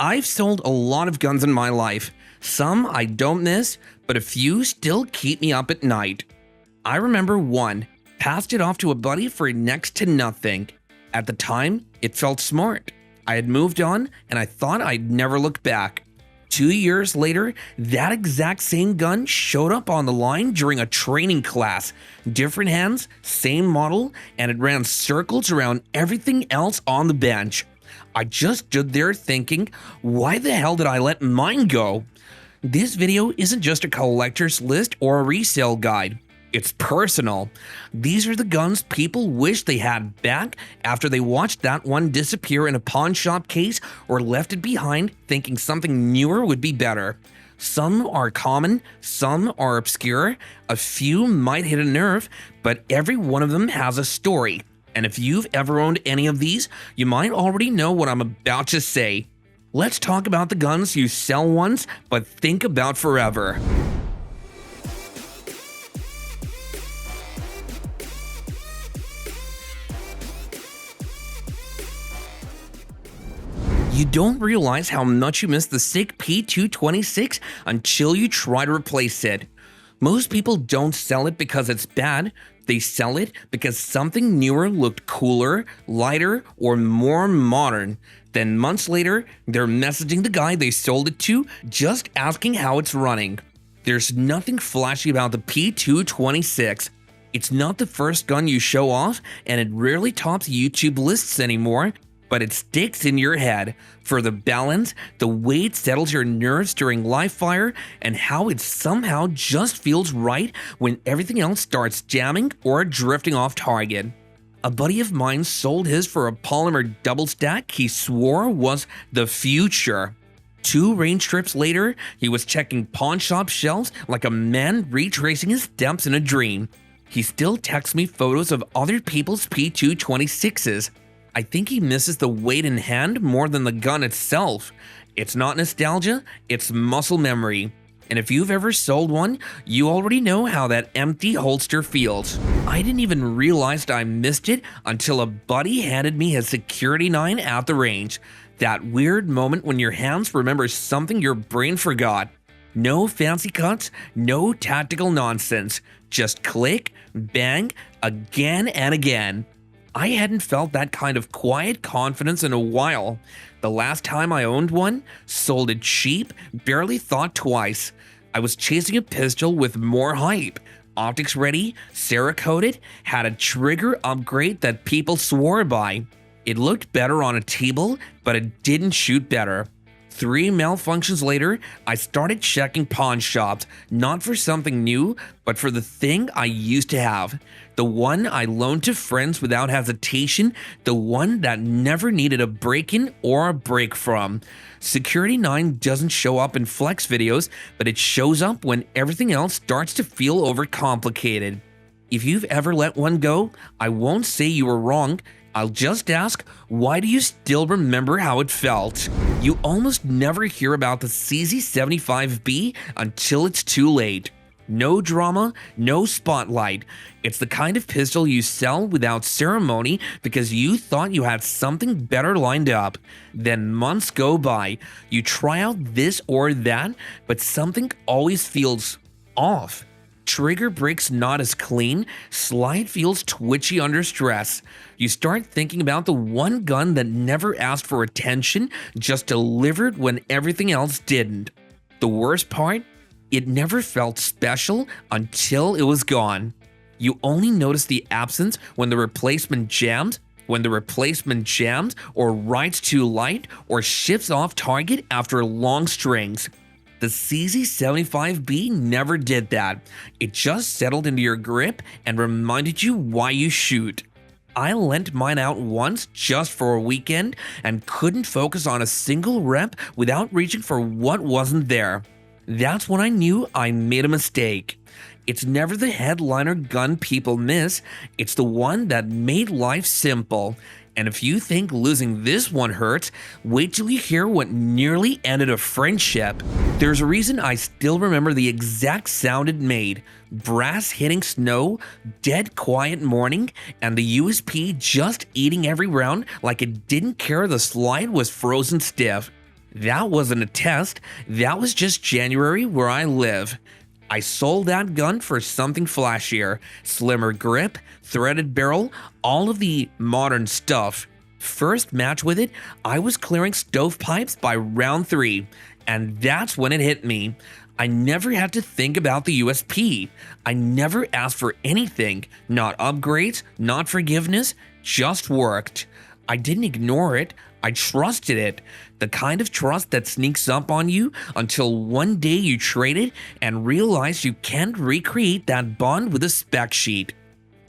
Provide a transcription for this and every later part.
I've sold a lot of guns in my life. Some I don't miss, but a few still keep me up at night. I remember one, passed it off to a buddy for next to nothing. At the time, it felt smart. I had moved on and I thought I'd never look back. 2 years later, that exact same gun showed up on the line during a training class. Different hands, same model, and it ran circles around everything else on the bench. I just stood there thinking, why the hell did I let mine go? This video isn't just a collector's list or a resale guide. It's personal. These are the guns people wish they had back after they watched that one disappear in a pawn shop case or left it behind thinking something newer would be better. Some are common, some are obscure, a few might hit a nerve, but every one of them has a story. And if you've ever owned any of these, you might already know what I'm about to say. Let's talk about the guns you sell once but think about forever. You don't realize how much you miss the Sig P226 until you try to replace it. Most people don't sell it because it's bad. They sell it because something newer looked cooler, lighter, or more modern. Then months later, they're messaging the guy they sold it to, just asking how it's running. There's nothing flashy about the P226. It's not the first gun you show off, and it rarely tops YouTube lists anymore, but it sticks in your head for the balance, the way it settles your nerves during live fire, and how it somehow just feels right when everything else starts jamming or drifting off target. A buddy of mine sold his for a polymer double stack he swore was the future. 2 range trips later, he was checking pawn shop shelves like a man retracing his steps in a dream. He still texts me photos of other people's P226s. I think he misses the weight in hand more than the gun itself. It's not nostalgia, it's muscle memory. And if you've ever sold one, you already know how that empty holster feels. I didn't even realize I missed it until a buddy handed me his Security 9 at the range. That weird moment when your hands remember something your brain forgot. No fancy cuts, no tactical nonsense. Just click, bang, again and again. I hadn't felt that kind of quiet confidence in a while. The last time I owned one, sold it cheap, barely thought twice. I was chasing a pistol with more hype. Optics ready, Cerakoted, had a trigger upgrade that people swore by. It looked better on a table, but it didn't shoot better. 3 malfunctions later, I started checking pawn shops, not for something new, but for the thing I used to have. The one I loaned to friends without hesitation, the one that never needed a break-in or a break from. Security 9 doesn't show up in flex videos, but it shows up when everything else starts to feel overcomplicated. If you've ever let one go, I won't say you were wrong. I'll just ask, why do you still remember how it felt? You almost never hear about the CZ75B until it's too late. No drama, no spotlight. It's the kind of pistol you sell without ceremony because you thought you had something better lined up. Then months go by, you try out this or that, but something always feels off. Trigger breaks not as clean, slide feels twitchy under stress. You start thinking about the one gun that never asked for attention, just delivered when everything else didn't. The worst part? It never felt special until it was gone. You only notice the absence when the replacement jams, or rides too light, or shifts off target after long strings. The CZ75B never did that. It just settled into your grip and reminded you why you shoot. I lent mine out once just for a weekend and couldn't focus on a single rep without reaching for what wasn't there. That's when I knew I made a mistake. It's never the headliner gun people miss, it's the one that made life simple. And if you think losing this one hurts, wait till you hear what nearly ended a friendship. There's a reason I still remember the exact sound it made. Brass hitting snow, dead quiet morning, and the USP just eating every round like it didn't care the slide was frozen stiff. That wasn't a test, that was just January where I live. I sold that gun for something flashier, slimmer grip, threaded barrel, all of the modern stuff. First match with it, I was clearing stovepipes by round 3, and that's when it hit me. I never had to think about the USP. I never asked for anything, not upgrades, not forgiveness, just worked. I didn't ignore it, I trusted it. The kind of trust that sneaks up on you until one day you trade it and realize you can't recreate that bond with a spec sheet.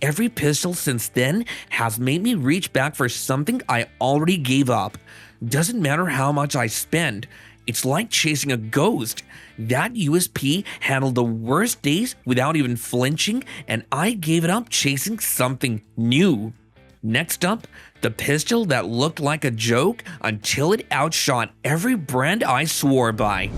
Every pistol since then has made me reach back for something I already gave up. Doesn't matter how much I spend. It's like chasing a ghost. That USP handled the worst days without even flinching, and I gave it up chasing something new. Next up, the pistol that looked like a joke until it outshot every brand I swore by.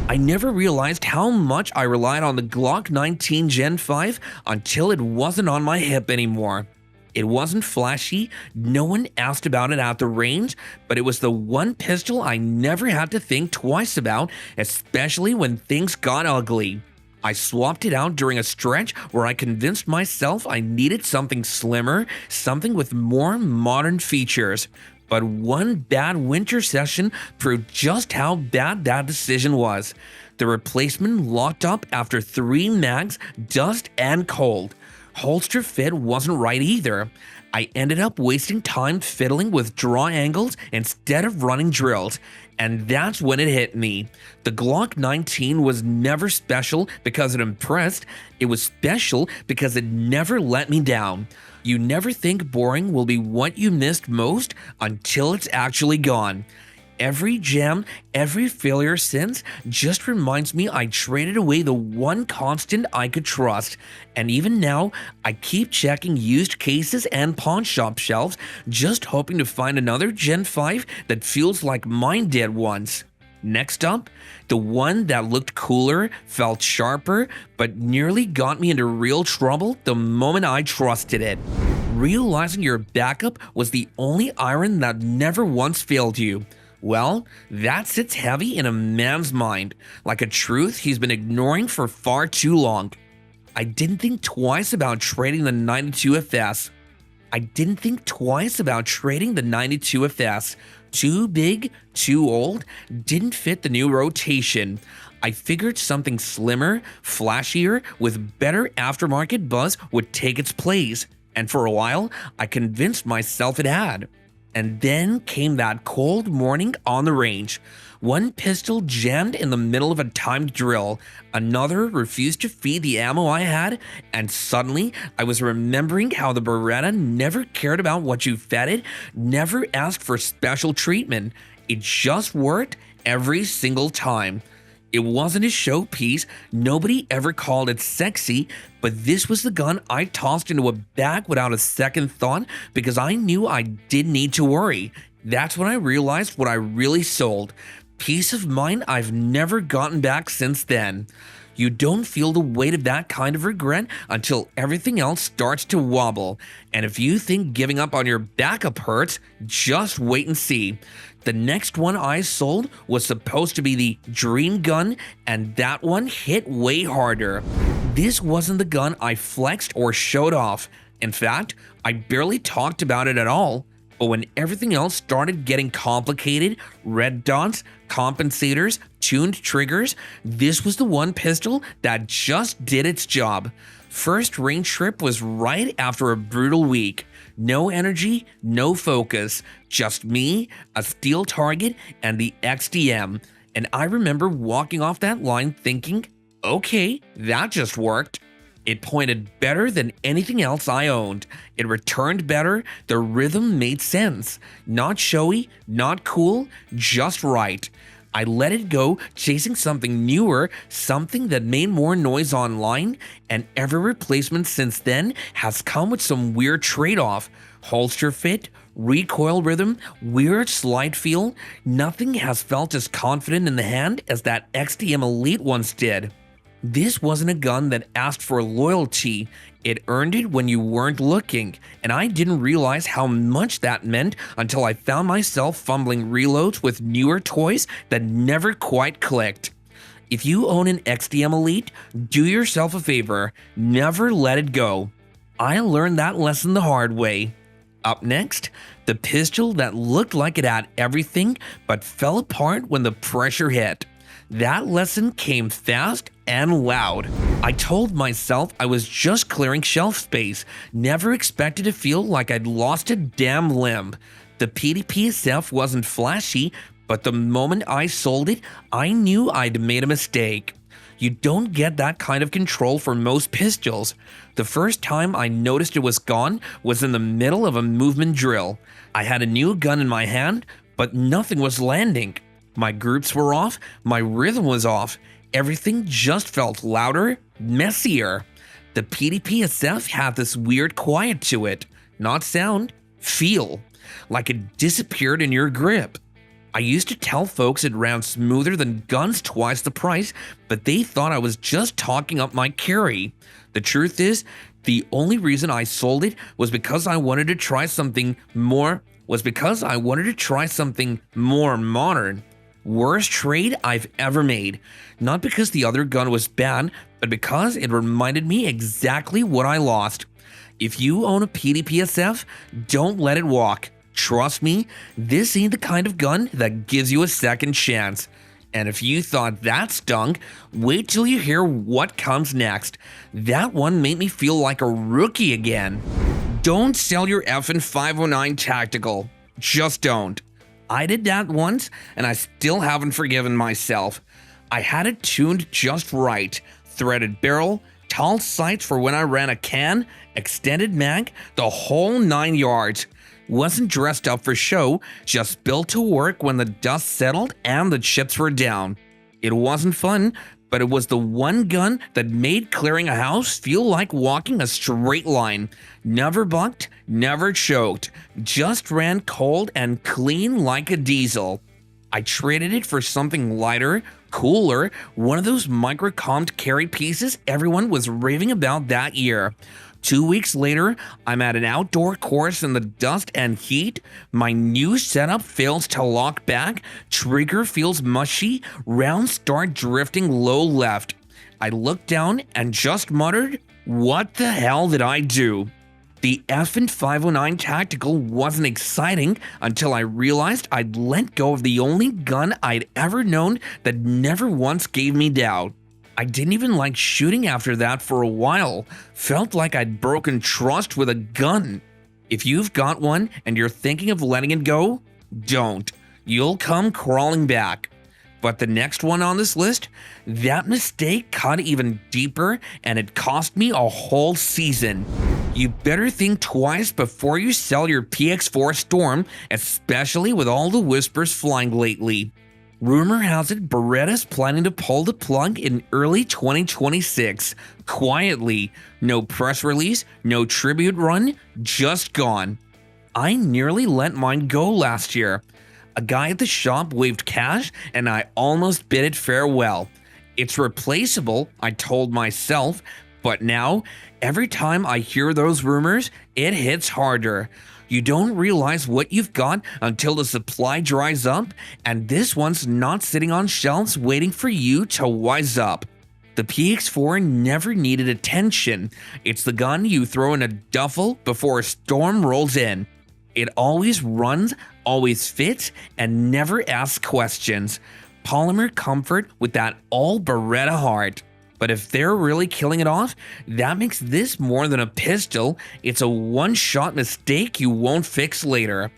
I never realized how much I relied on the Glock 19 Gen 5 until it wasn't on my hip anymore. It wasn't flashy, no one asked about it at the range, but it was the one pistol I never had to think twice about, especially when things got ugly. I swapped it out during a stretch where I convinced myself I needed something slimmer, something with more modern features. But one bad winter session proved just how bad that decision was. The replacement locked up after 3 mags, dust, and cold. Holster fit wasn't right either. I ended up wasting time fiddling with draw angles instead of running drills. And that's when it hit me. The Glock 19 was never special because it impressed. It was special because it never let me down. You never think boring will be what you missed most until it's actually gone. Every jam, every failure since just reminds me I traded away the one constant I could trust. And even now, I keep checking used cases and pawn shop shelves, just hoping to find another Gen 5 that feels like mine did once. Next up, the one that looked cooler, felt sharper, but nearly got me into real trouble the moment I trusted it. Realizing your backup was the only iron that never once failed you. Well, that sits heavy in a man's mind, like a truth he's been ignoring for far too long. I didn't think twice about trading the 92 FS. Too big, too old, didn't fit the new rotation. I figured something slimmer, flashier, with better aftermarket buzz would take its place, and for a while, I convinced myself it had. And then came that cold morning on the range. One pistol jammed in the middle of a timed drill, another refused to feed the ammo I had, and suddenly I was remembering how the Beretta never cared about what you fed it, never asked for special treatment. It just worked every single time. It wasn't a showpiece, nobody ever called it sexy, but this was the gun I tossed into a bag without a second thought because I knew I didn't need to worry. That's when I realized what I really sold. Peace of mind I've never gotten back since then. You don't feel the weight of that kind of regret until everything else starts to wobble. And if you think giving up on your backup hurts, just wait and see. The next one I sold was supposed to be the dream gun, and that one hit way harder. This wasn't the gun I flexed or showed off. In fact, I barely talked about it at all. But when everything else started getting complicated, red dots, compensators, tuned triggers, this was the one pistol that just did its job. First range trip was right after a brutal week. No energy, no focus, just me, a steel target, and the XDM. And I remember walking off that line thinking, okay, that just worked. It pointed better than anything else I owned. It returned better, the rhythm made sense. Not showy, not cool, just right. I let it go, chasing something newer, something that made more noise online, and every replacement since then has come with some weird trade-off. Holster fit, recoil rhythm, weird slide feel. Nothing has felt as confident in the hand as that XDM Elite once did. This wasn't a gun that asked for loyalty. It earned it when you weren't looking, and I didn't realize how much that meant until I found myself fumbling reloads with newer toys that never quite clicked. If you own an XDM Elite, do yourself a favor, never let it go. I learned that lesson the hard way. Up next, the pistol that looked like it had everything but fell apart when the pressure hit. That lesson came fast and loud. I told myself I was just clearing shelf space, never expected to feel like I'd lost a damn limb. The PDP SF wasn't flashy, but the moment I sold it, I knew I'd made a mistake. You don't get that kind of control for most pistols. The first time I noticed it was gone was in the middle of a movement drill. I had a new gun in my hand, but nothing was landing. My groups were off, my rhythm was off, everything just felt louder, messier. The PDP SF had this weird quiet to it, not sound, feel, like it disappeared in your grip. I used to tell folks it ran smoother than guns twice the price, but they thought I was just talking up my carry. The truth is, the only reason I sold it was because I wanted to try something more modern. Worst trade I've ever made. Not because the other gun was bad, but because it reminded me exactly what I lost. If you own a PDP SF, don't let it walk. Trust me, this ain't the kind of gun that gives you a second chance. And if you thought that stunk, wait till you hear what comes next. That one made me feel like a rookie again. Don't sell your effing 509 tactical. Just don't. I did that once, and I still haven't forgiven myself. I had it tuned just right. Threaded barrel, tall sights for when I ran a can, extended mag, the whole 9 yards. Wasn't dressed up for show, just built to work when the dust settled and the chips were down. It wasn't fun, but it was the one gun that made clearing a house feel like walking a straight line. Never bucked, never choked, just ran cold and clean like a diesel. I traded it for something lighter, cooler, one of those micro-comped carry pieces everyone was raving about that year. 2 weeks later, I'm at an outdoor course in the dust and heat. My new setup fails to lock back, trigger feels mushy, rounds start drifting low left. I looked down and just muttered, "What the hell did I do?" The effing 509 Tactical wasn't exciting until I realized I'd let go of the only gun I'd ever known that never once gave me doubt. I didn't even like shooting after that for a while. Felt like I'd broken trust with a gun. If you've got one and you're thinking of letting it go, don't. You'll come crawling back. But the next one on this list, that mistake cut even deeper and it cost me a whole season. You better think twice before you sell your PX4 Storm, especially with all the whispers flying lately. Rumor has it Beretta's planning to pull the plug in early 2026. Quietly. No press release, no tribute run, just gone. I nearly let mine go last year. A guy at the shop waved cash and I almost bid it farewell. It's replaceable, I told myself, but now, every time I hear those rumors, it hits harder. You don't realize what you've got until the supply dries up, and this one's not sitting on shelves waiting for you to wise up. The PX4 never needed attention. It's the gun you throw in a duffel before a storm rolls in. It always runs, always fits, and never asks questions. Polymer comfort with that all Beretta heart. But if they're really killing it off, that makes this more than a pistol. It's a one-shot mistake you won't fix later.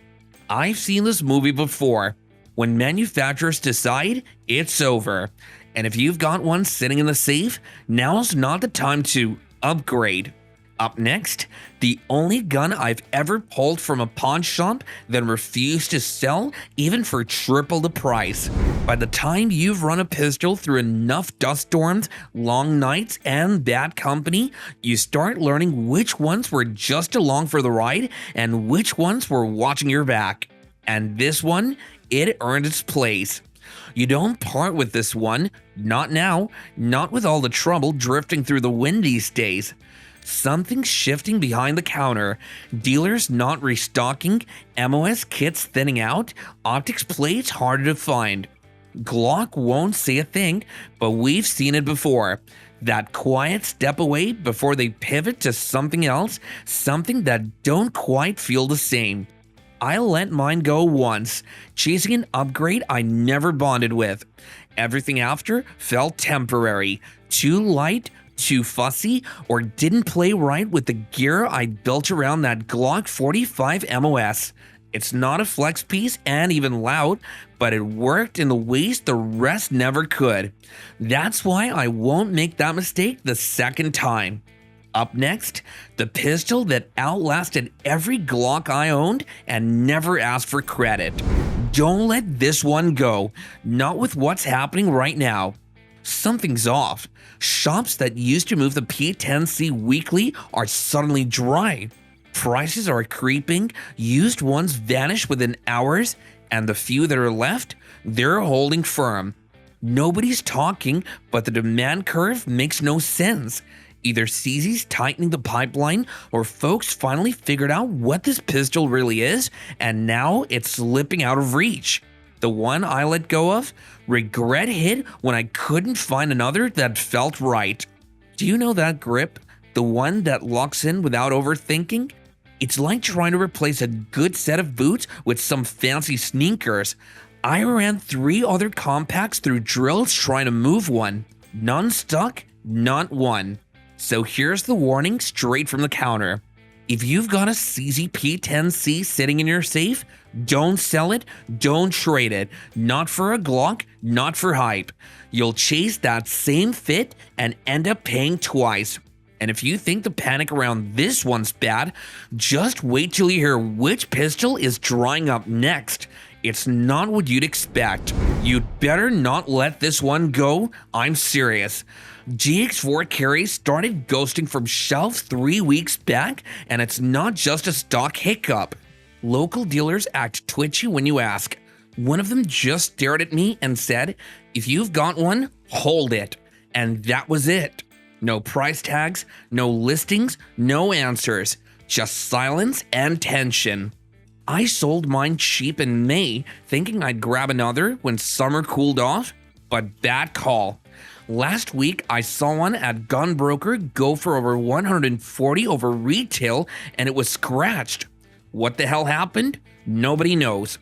I've seen this movie before. When manufacturers decide, it's over. And if you've got one sitting in the safe, now's not the time to upgrade. Up next, the only gun I've ever pulled from a pawn shop that refused to sell even for triple the price. By the time you've run a pistol through enough dust storms, long nights, and bad company, you start learning which ones were just along for the ride and which ones were watching your back. And this one, it earned its place. You don't part with this one, not now, not with all the trouble drifting through the wind these days. Something's shifting behind the counter. Dealers not restocking, MOS kits thinning out, optics plates harder to find. Glock won't say a thing, but we've seen it before. That quiet step away before they pivot to something else, something that don't quite feel the same. I let mine go once, chasing an upgrade I never bonded with. Everything after felt temporary, too light, too fussy, or didn't play right with the gear I built around that Glock 45 MOS. It's not a flex piece and even loud, but it worked in the ways the rest never could. That's why I won't make that mistake the second time. Up next, the pistol that outlasted every Glock I owned and never asked for credit. Don't let this one go, not with what's happening right now. Something's off. Shops that used to move the P10C weekly are suddenly dry. Prices are creeping, used ones vanish within hours, and the few that are left, they're holding firm. Nobody's talking, but the demand curve makes no sense. Either CZ's tightening the pipeline, or folks finally figured out what this pistol really is, and now it's slipping out of reach. The one I let go of, regret hit when I couldn't find another that felt right. Do you know that grip? The one that locks in without overthinking? It's like trying to replace a good set of boots with some fancy sneakers. I ran 3 other compacts through drills trying to move one. None stuck, not one. So here's the warning straight from the counter. If you've got a CZ P10C sitting in your safe, don't sell it, don't trade it. Not for a Glock, not for hype. You'll chase that same fit and end up paying twice. And if you think the panic around this one's bad, just wait till you hear which pistol is drying up next. It's not what you'd expect. You'd better not let this one go, I'm serious. GX4 Carry started ghosting from shelves 3 weeks back, and it's not just a stock hiccup. Local dealers act twitchy when you ask. One of them just stared at me and said, "If you've got one, hold it." And that was it. No price tags, no listings, no answers, just silence and tension. I sold mine cheap in May, thinking I'd grab another when summer cooled off, but bad call. Last week, I saw one at Gunbroker go for over $140 over retail, and it was scratched. What the hell happened? Nobody knows.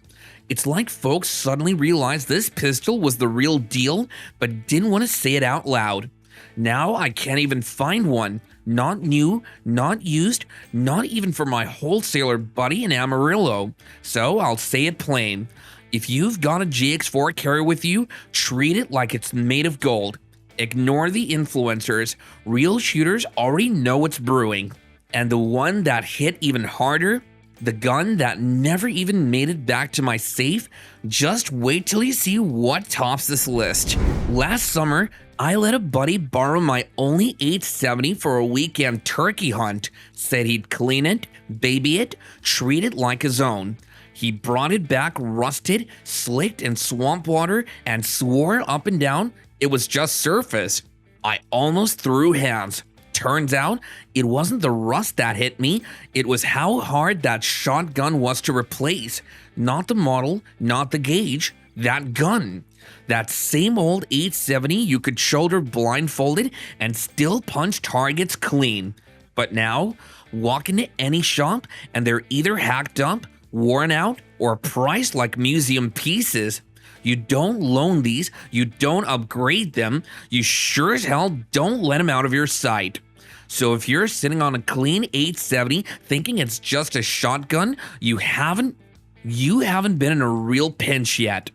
It's like folks suddenly realized this pistol was the real deal, but didn't want to say it out loud. Now I can't even find one. Not new, not used, not even for my wholesaler buddy in Amarillo. So I'll say it plain. If you've got a GX4 Carry with you, treat it like it's made of gold. Ignore the influencers. Real shooters already know what's brewing. And the one that hit even harder, the gun that never even made it back to my safe, just wait till you see what tops this list. Last summer, I let a buddy borrow my only 870 for a weekend turkey hunt. Said he'd clean it, baby it, treat it like his own. He brought it back rusted, slicked in swamp water, and swore up and down it was just surface. I almost threw hands. Turns out, it wasn't the rust that hit me, it was how hard that shotgun was to replace. Not the model, not the gauge, that gun. That same old 870 you could shoulder blindfolded and still punch targets clean. But now, walk into any shop and they're either hacked up, worn out, or priced like museum pieces. You don't loan these, you don't upgrade them, you sure as hell don't let them out of your sight. So if you're sitting on a clean 870 thinking it's just a shotgun, you haven't been in a real pinch yet.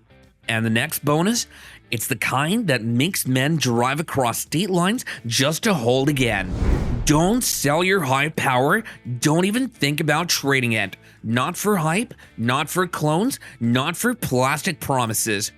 And the next bonus, it's the kind that makes men drive across state lines just to hold again. Don't sell your high power, don't even think about trading it. Not for hype, not for clones, not for plastic promises.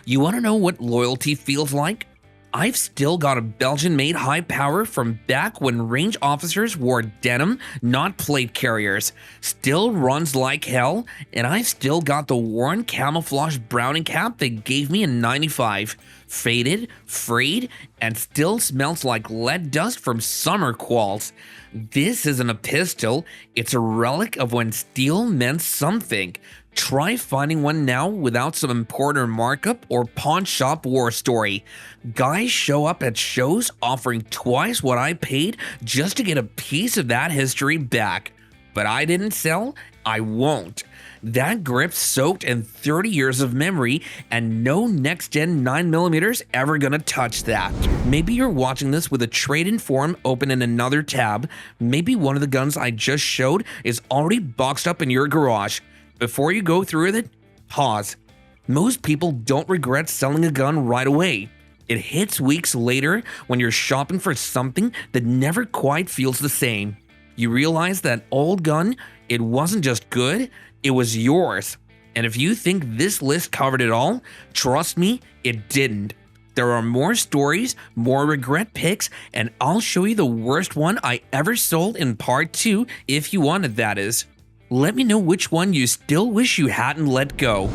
You want to know what loyalty feels like? I've still got a Belgian-made high power from back when range officers wore denim, not plate carriers. Still runs like hell, and I've still got the worn camouflage Browning cap they gave me in '95. Faded, frayed, and still smells like lead dust from summer quals. This isn't a pistol, it's a relic of when steel meant something. Try finding one now without some importer markup or pawn shop war story. Guys show up at shows offering twice what I paid just to get a piece of that history back. But I didn't sell, I won't. That grip's soaked in 30 years of memory, and no next-gen 9mm ever gonna touch that. Maybe you're watching this with a trade-in form open in another tab. Maybe one of the guns I just showed is already boxed up in your garage. Before you go through with it, pause. Most people don't regret selling a gun right away. It hits weeks later when you're shopping for something that never quite feels the same. You realize that old gun, it wasn't just good, it was yours. And if you think this list covered it all, trust me, it didn't. There are more stories, more regret picks, and I'll show you the worst one I ever sold in part 2 if you want it, that is. Let me know which one you still wish you hadn't let go.